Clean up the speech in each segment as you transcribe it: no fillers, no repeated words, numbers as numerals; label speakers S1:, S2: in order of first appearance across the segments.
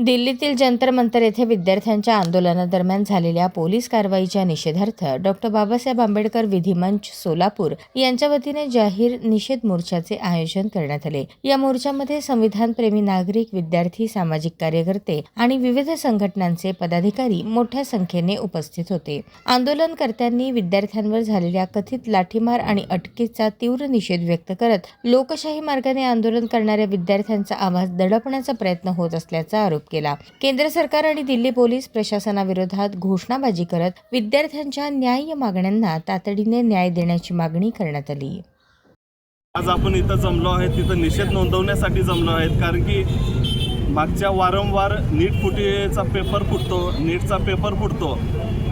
S1: दिल्लीतील जंतर मंतर येथे विद्यार्थ्यांच्या आंदोलनादरम्यान झालेल्या पोलीस कारवाईच्या निषेधार्थ डॉ. बाबासाहेब आंबेडकर विधी मंच सोलापूर यांच्या वतीने जाहीर निषेध मोर्चाचे आयोजन करण्यात आले। या मोर्चामध्ये संविधानप्रेमी नागरिक, विद्यार्थी, सामाजिक कार्यकर्ते आणि विविध संघटनांचे पदाधिकारी मोठ्या संख्येने उपस्थित होते। आंदोलनकर्त्यांनी विद्यार्थ्यांवर झालेल्या कथित लाठीमार आणि अटकेचा तीव्र निषेध व्यक्त करत लोकशाही मार्गाने आंदोलन करणाऱ्या विद्यार्थ्यांचा आवाज दडपण्याचा प्रयत्न होत असल्याचा आरोप केला। केंद्र सरकार आणि दिल्ली पोलीस प्रशासनाविरोधात घोषणाबाजी करत विद्यार्थ्यांच्या न्याय्य मागण्यांना तातडीने न्याय देण्याची मागणी करण्यात आली।
S2: आज आपण इथं जमलो आहे, तिथं निषेध नोंदवण्यासाठी जमलो आहेत, कारण की मागच्या वारंवार नीट फुटीचा पेपर फुटतो,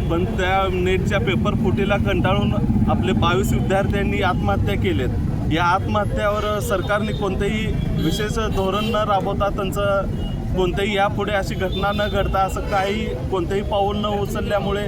S2: पण त्या नीटच्या पेपर फुटीला कंटाळून आपले 22 विद्यार्थ्यांनी आत्महत्या केलेत। या आत्महत्यावर सरकारने कोणतेही विशेष धोरण न राबवता, त्यांचं कोणतेही यापुढे अशी घटना न घडता असं काही कोणतेही पाऊल न उचलल्यामुळे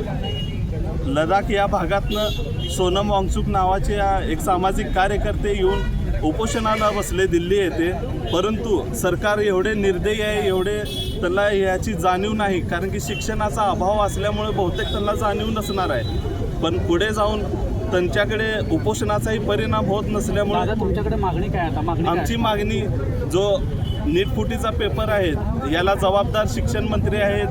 S2: लडाख या भागातनं सोनम वांगचुक नावाचे एक सामाजिक कार्यकर्ते येऊन उपोषणाला बसले दिल्ली येथे। परंतु सरकार एवढे निर्दयी आहे, एवढे त्यांना याची जाणीव नाही, कारण की शिक्षणाचा अभाव असल्यामुळे बहुतेक त्यांना जाणीव नसणार आहे। पण पुढे जाऊन त्यांच्याकडे उपोषणाचाही परिणाम होत नसल्यामुळे
S3: तुमच्याकडे मागणी काय आता?
S2: आमची मागणी जो नीट फुटीचा पेपर आहे याला जबाबदार शिक्षण मंत्री आहेत,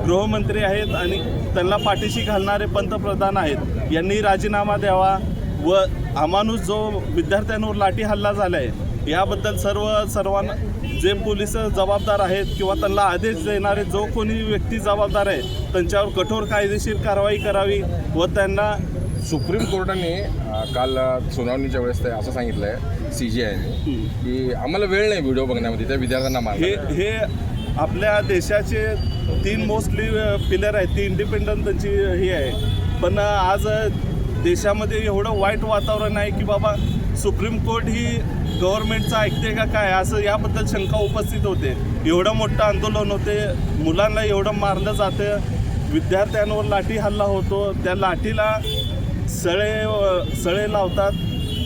S2: गृहमंत्री आहेत आणि त्यांना पाठीशी घालणारे पंतप्रधान आहेत, यांनी राजीनामा द्यावा व अमानुष जो विद्यार्थ्यांवर लाठी हल्ला झाला आहे याबद्दल सर्वांना जे पोलीस जबाबदार आहेत किंवा त्यांना आदेश देणारे जो कोणी व्यक्ती जबाबदार आहे त्यांच्यावर कठोर कायदेशीर कारवाई करावी व त्यांना
S4: सुप्रीम कोर्टाने काल सुनावणीच्या वेळेस ते असं सांगितलं आहे CJIने की आम्हाला वेळ नाही व्हिडिओ बघण्यामध्ये त्या विद्यार्थ्यांना मारण्यासाठी।
S2: हे आपल्या देशाचे 3 मोस्टली पिलर आहेत, ती इंडिपेंडंट त्यांची हे आहे। पण आज देशामध्ये एवढं वाईट वातावरण आहे की बाबा सुप्रीम कोर्ट ही गव्हर्नमेंटचं ऐकते का काय, असं याबद्दल शंका उपस्थित होते। एवढं मोठं आंदोलन होते, मुलांना एवढं मारलं जातं, विद्यार्थ्यांवर लाठी हल्ला होतो, त्या लाठीला सळे लावतात,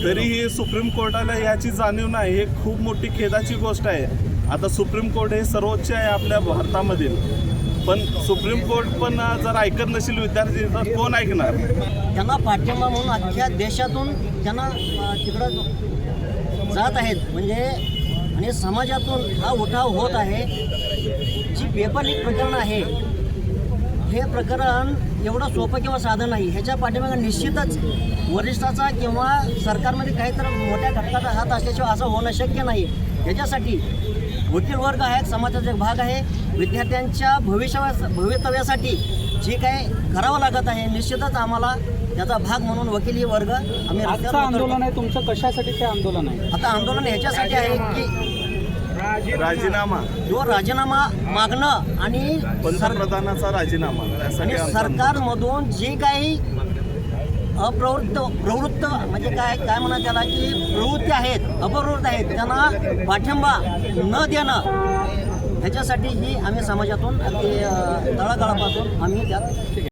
S2: तरीही सुप्रीम कोर्टाला याची जाणीव नाही। हे खूप मोठी खेदाची गोष्ट आहे। आता सुप्रीम कोर्ट हे सर्वोच्च आहे आपल्या भारतामधील, पण सुप्रीम कोर्ट पण जर ऐकत नसेल विद्यार्थी तर कोण ऐकणार?
S5: त्यांना पाठिंबा म्हणून अख्ख्या देशातून त्यांना तिकडं जात आहेत, म्हणजे आणि समाजातून हा उठाव होत आहे। जी पेपर लीक प्रकरण आहे हे प्रकरण एवढं सोपं किंवा साधं नाही। ह्याच्या पाठीमागे निश्चितच वरिष्ठाचा किंवा सरकारमध्ये काहीतरी मोठ्या घटकाचा हात असल्याशिवाय असं होणं शक्य नाही। याच्यासाठी वकील वर्ग हा एक समाजाचा एक भाग आहे। विद्यार्थ्यांच्या भवितव्यासाठी जे काय करावं लागत आहे निश्चितच आम्हाला त्याचा भाग म्हणून वकिली वर्ग आम्ही
S3: आंदोलन आहे तुमचं, कशासाठी ते आंदोलन आहे?
S5: आता आंदोलन ह्याच्यासाठी आहे की
S2: राजीनामा
S5: मागणं आणि
S2: पंतप्रधानाचा राजीनामा
S5: आणि सरकारमधून जे काही प्रवृत्त म्हणजे काय म्हणा त्याला की प्रवृत्ती आहेत, अपप्रवृत्त आहेत, त्यांना पाठिंबा न देणं ह्याच्यासाठी ही आम्ही समाजातून तळागाळापासून आम्ही त्यात